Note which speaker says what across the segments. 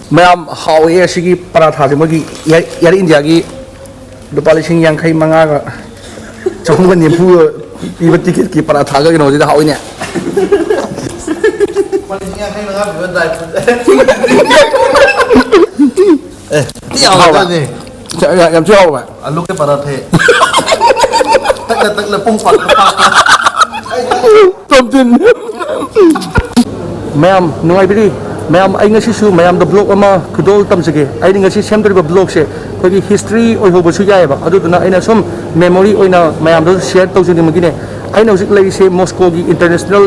Speaker 1: Ma'am, how is she paratha? Yar India gi the polishing yang kai manga. Chong when you put even ticket ki paratha ga you know how in it. Polishing yang kai manga vừa đại. Làm chưa vậy?
Speaker 2: Lúc cái paratha. Tức là pung phật.
Speaker 1: Thông tin. Ma'am, nói đi. Ma'am, anh ngay xíu ma'am the blog ama kudol tam sige. Anh ngay xíu xem được blog xe. Cái history oi hồ bớt suy giải ba. Ado tuna anh som memory oi na ma'am đó share tàu chuyện gì này. Anh nói lấy xe Moscow gi international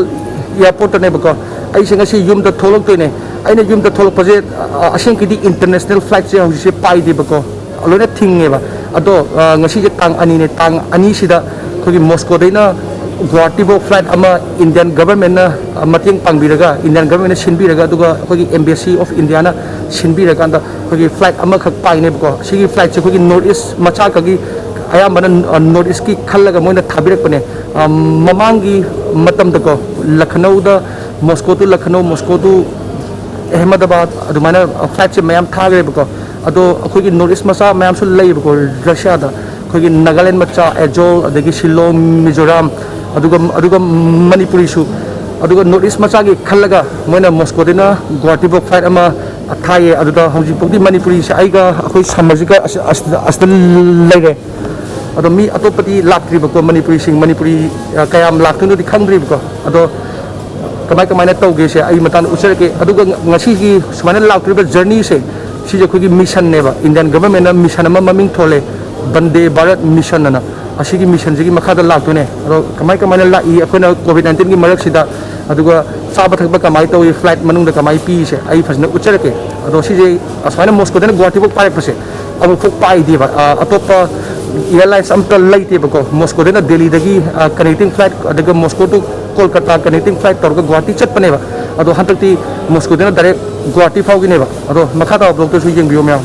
Speaker 1: airport này baka. Anh sẽ ngay xíu yum the tholok tôi này. Anh này yum the tholok paje. Asyik cái international flight xe họ sẽ bay đi baka. Alo này thing này ba. Ado ngay xíu cái tang ani sida. Cái Moscow đấy na Guwahati bo flight ama Indian government na mating pangbiraga Indian government na sinbiraga duga kogi embassy of India na sinbiraga anda kogi flight ama khak pai ne ko sigi flight che kogi north east macha kagi aya mana north east ki khallaga moina thabirak pane mamangi matam da ko Lucknow da Moscow to Ahmedabad adumana flight che mayam thagre ko ado kogi north east macha mayam su lei ko Russia da kogi Nagaland macha Ajol adagi Shillong Mizoram aduga Manipuri su aduga north east macha gi khallaga moina Moscow dina Guwahati bo flight ama athaye aduda hauji pokdi Manipuri se aiga akhoi samajika astal leire ado mi atopati lakri bako Manipuri kayam laktunu di khangri bako ado kamai na tawge se ai matan usar ke aduga ngasi gi sumana lakri ba journey se si je khoi gi mission ne ba Indian government na mission ama maming thole Bande Bharat mission na asigi mission jigi makhada laktune aro kamai na la I akhona COVID-19 gi marak sida aduga saba thakba kamai to flight manung da kamai pi se ai fasna ucharake ado si je aswana Moscow den Guwahati bo pare pase abu phok pai di ba atopa airlines amta laite bako Moscow den Delhi dagi connecting flight adaga Moscow to Kolkata connecting flight torga Guwahati chat pane ba ado hantakti Moscow den direct Guwahati fau gi ne ba ado makhada blog to su jeng bio myam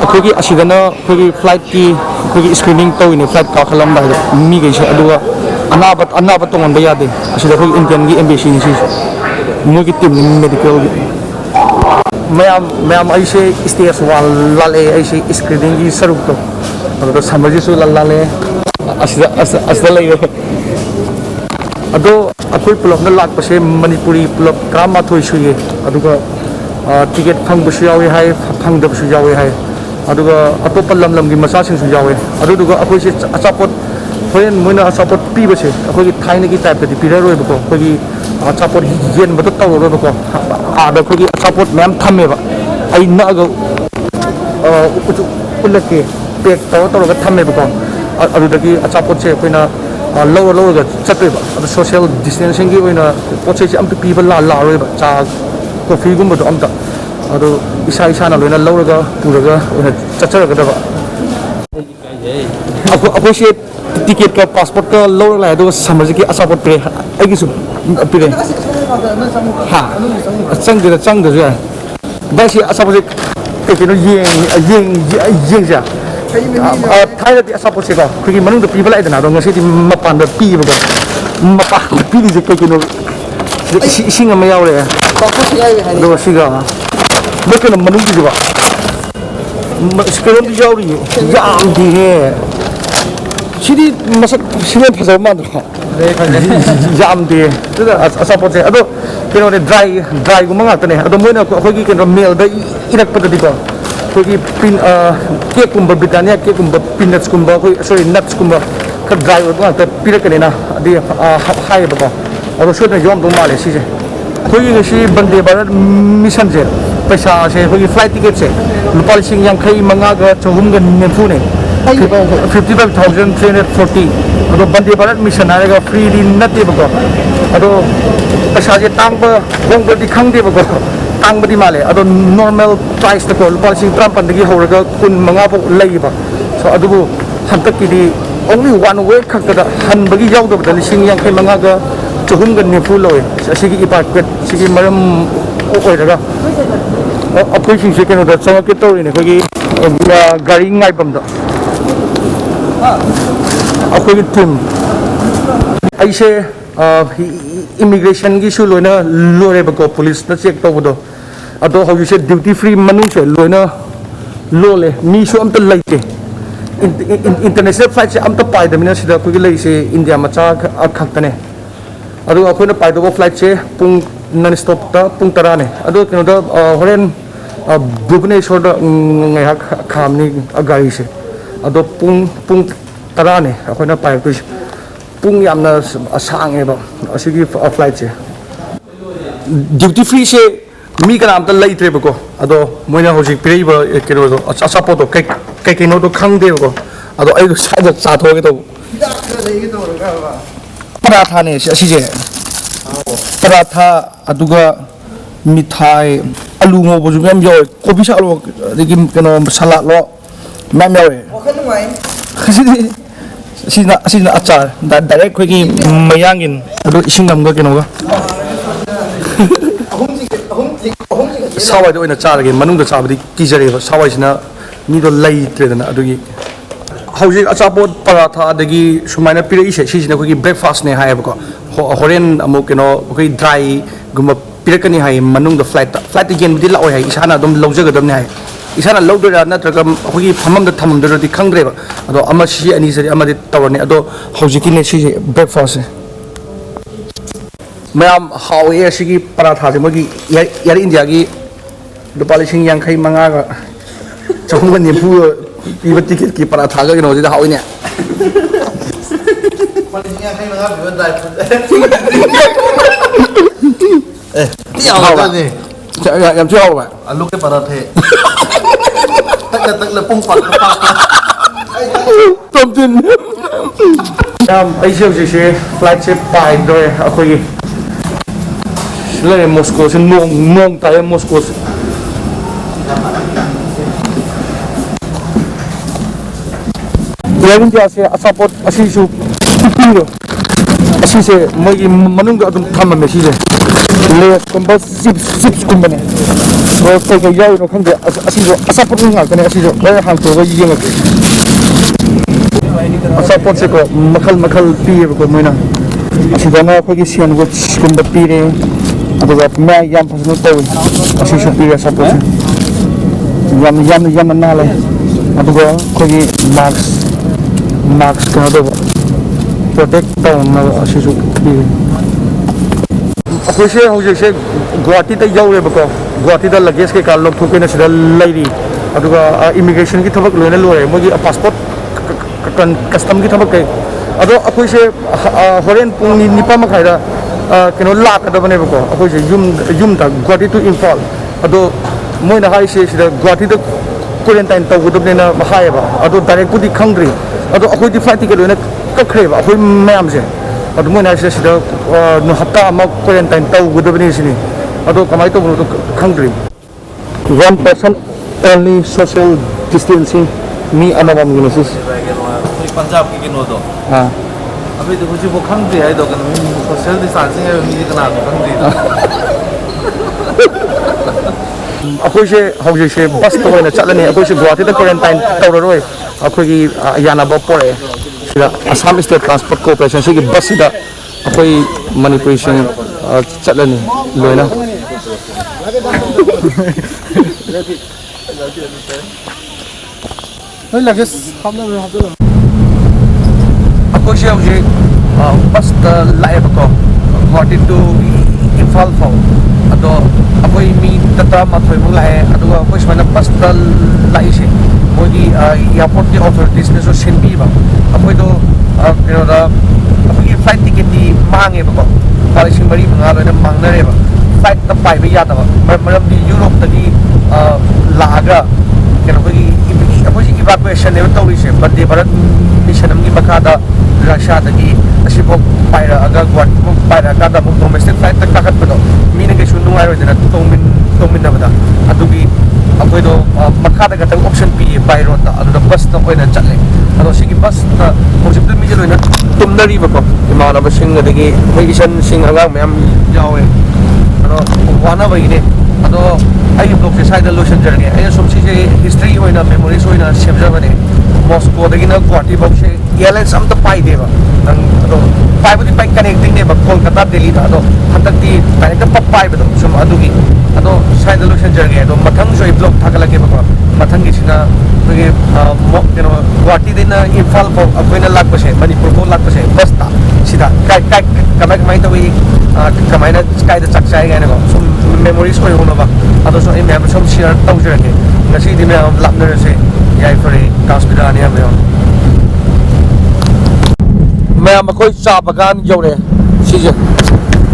Speaker 1: akhoi asidana akhoi flight ki akhoi screening to in flight ka khalam da mi ge se aduga anabat tongon ba yade asida akhoi Indian gi embassy ni si mo gi team medical gi mayam ai se stage wal lale ai se screening gi saruk to ado samaji su lale asida lai ado akhoi pulok na lak pa se Manipuri pulok krama thoi su ye aduga ticket phang bu su yawi hai phang da su yawi hai aduga atopa lam gi masa sing su yawe aduga akhoi se achapot hoyen moina achapot pi ba se akhoi gi thaina gi type di pira roi ba ko akhoi gi achapot yen ba to taw roi ba ko ada akhoi gi achapot mem thamme ba ai na ga ulake pek taw ga thamme ba ko aduga gi achapot se koina low ga chatwe ba adu social distancing gi oina poche se am pi ba la roi ba cha coffee gum ba do amta ado isa na loina lauraga puraga ona chacharaga da ba akhoi se ticket ka passport ka laura la do samaji ki asapot pre ai su pre ha chang da ja ba si asapot ke no yeng ja thai da asapot se ka ki manung da pi bala da na do ngasi ti mapan da pi ba mapa pi di je ke no singa ma yaw le do siga Mungkin menunggu juga. Sekarang di jauh ni, jam dia. Sini masak sini pasal mana? Jam dia. Itu asal pun saya. Aduh, kena ada dry gua mengat ni. Aduh, mana aku pergi kena meal dah inak pada tiba. Pergi pin kek kumba Britania, kek kumba peanuts kumba, sorry nuts kumba. Ker dry gua mengat. Pilih kena dia high apa? Aduh, sudah jam tu malah sih. Pergi ke si Bande Bharat mission je. पैसा से कोई flight ticket से रुपा लिसिंग यांखई मंगा चहुम निफू ने 55,340 अदो बंदे Bharat mission है free नते बको अदो पैसा से तांग होंगी खादे तांग माले अदो नॉर्मल प्राइस तक रुपा लिसिंग 13 होरगा 15 लेब सो अदुबु हंतकी ओनली वन वे खद हनबगी यावदब लिसिंग यांखई मंगा चहुम निफू लोए इपार्टमेंट सिगी मरम ओइरगा अखोई सिंसे केनो दा चंगके तौरिने खगी गाड़ी ngaibam da अखोई टीम आइसे इमिग्रेशन की सु लोना लोरे बको पुलिस ना चेक तौबदो ꯑꯗꯣ ꯍꯧꯖꯤꯛꯁꯦ ꯗ꯭ꯌꯨꯇꯤ ꯐ꯭ꯔꯤ ꯃꯅꯨꯡꯁꯦ ꯂꯣꯏꯅ ꯂꯣꯜꯂꯦ ꯃꯤꯁꯨ ꯑꯝꯇ ꯂꯩꯇꯦ international flight se amta paidamina sida koi lei se India macha khakta ne adu akhona paidoba flight se pung non stop ta pung tara ne adu kino da horen Bhubaneswar da ngai khamni agari se adu pung tara ne akhona pai ko pung yamna asang e ba asigi flight se duty free se mi kana amta leitre ba ko ado moina hoji pirei ba kino do asapo do kai no do khang de ko ado ai sai da cha tho ge to paratha ne asi je paratha aduga mithai alu ngo bo ju mem yo kopi sa lo de kim kano salad lo mem yo sina achar direct khoi ki mayangin ado isingam ga kino ga sawai do ina char ge manung da chabdi ki jare sawai sina ni do lai tre da adugi hauji achapot paratha adagi sumaina pirei se sina ko ki breakfast ne hai ba ko horen amu kino ko dry guma pirakani hai manung da flight again bi la oi hai isana dum lawjaga dum ne hai isana lawdra na traga ko ki phamam da thamam da di khangre ba ado ama si ani sari ama di tawani ado hauji ki ne si breakfast se mayam hawe asigi paratha se mogi yar India gi dupalising yang khai manga ga chong ban nipu iba ticket ki paratha ga no ji da hawe ne dupalising yang khai manga bi dry ti aw ni yam chi haw ba alu ke parathe tak la pung pak tom tin ai se flight se pai doi akhoi le Moscow se nong ta Moscow Yang India se support asi su piro asi se moi manung da dum thamma me si le komba sip kumbane ro ko ko yau no khang de asi jo support nga kane asi jo le hang to ga yeng support se ko makhal pi ko moina asi da na ko gi sian go kumba pi re ado ga me yam phasno to asi su pi support yam na le ado ga ko gi max kana do protect down na asisu bi akhoi se hoje se Guwahati ta yaure ba ko Guwahati da luggage ke kal lok thuke na sida lairi aduga immigration ki thabak loina lore mogi passport custom ki thabak ke ado akhoi se horen pung ni pa ma khaira kino lak da bane ba ko akhoi se yum ta Guwahati to Imphal ado moina hai se sida Guwahati da quarantine taw gudub na mahai ba ado direct pudi khangri ado akhoi di flight ticket loina kakre ba akhoi mayam se ado moina se sida no hapta ma quarantine taw gudub ni sini ado kamai to no khangri one person only social distancing me amam ginosis
Speaker 2: Punjab की किनो दो
Speaker 1: हां
Speaker 2: अभी तो कुछ वो खंग है तो कन सोशल डिस्टेंसिंग है मी कना खंग दे
Speaker 1: अखोई से हौजे से बस तो होना चलने अखोई से गुवाहाटी दा क्वारंटाइन तौररोय अखोई की यानाबो पोरे सिदा असम स्टेट ट्रांसपोर्ट कॉर्पोरेशन से की बस सिदा अखोई मणिपुरी से चलने लोइना नहीं लगे हमने हाथ अखोई से हौजे बस दा लाइव को गुवाहाटी टू इम्फाल फाउ अदो अखोई मी तता माथोय मु लाए अदुगा अखोई सना बस दा लाइसे मोगी एयरपोर्ट की अथॉरिटीज ने जो सेनबी बा अखोई दो केनो दा अखोई फ्लाइट टिकट दी मांगे बको पालिसिंग बरी मंगा लोने मांगनरे बा फ्लाइट ता पाइबे यादा बा मरम दी यूरोप तदी लागा केनो बगी अखोई इवैक्यूएशन ने तौरिसे बंदे भारत मिशन की मखादा रशिया तदी असिबो पायरा अगा गुवाहाटी पायरा कादा मु डोमेस्टिक फ्लाइट तक काखत बदो मीने के सुनु आरो देना तोमिन नबदा अदुगी अखोई दो मखादा का ऑप्शन पी बाय रोड दा अदु बस तो कोइना चले अदो सिगी बस ता होजिब दे मिजे लोइना तुमनरी बको इमाना बसिंग दगी होइसन सिंग हंगा मैम यावे अदो वाना बइने अदो आई ब्लॉक से साइड लोशन जरगे आई सोमसी जे हिस्ट्री होइना मेमोरीज होइना सेव जबने मॉस्को दगी ना गुवाहाटी बक्से एयरलाइंस हम तो पाई देबा अदो पाइबुदी पाइ कनेक्टिंग ने कोलकाता दिल्ली था तो हतकती डायरेक्ट पाइबदो सुम अदुगी अदो साइड लोकेशन जरगे अदो मथंग सो ब्लॉक थागलगे बको मथंग गिसिना तोगे केनो गुवाहाटी दिन इम्फाल फो अखोइना लाकपसे मणिपुर फो लाकपसे बस ता सिदा काय काय कमाय कमाय तबी कमायना कायदा चकचाय गायना सुम मेमोरीज ओइ होनबा अदो सो ए मैम सुम शेयर तौजरगे ngasi di मैम लापनरसे याय फरे कास्पिदा ने मैम मैम अखोइ चा बगान यौरे सिजे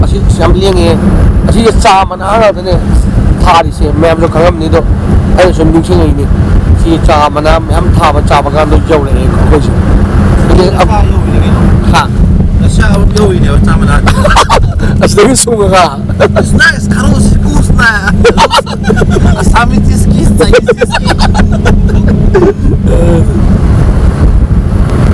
Speaker 1: असी याम लेंगे असी चा मना रदने थारिसे मैम जो खंगम नि दो ai sum ding sing ni si cha mana ma'am था चा बगान दो यौरे अखोइ से
Speaker 2: ये अब
Speaker 1: ha
Speaker 2: Nasya yo ini sama na.
Speaker 1: asli sunga
Speaker 2: Nice, хороший, вкусно. Сами тиски,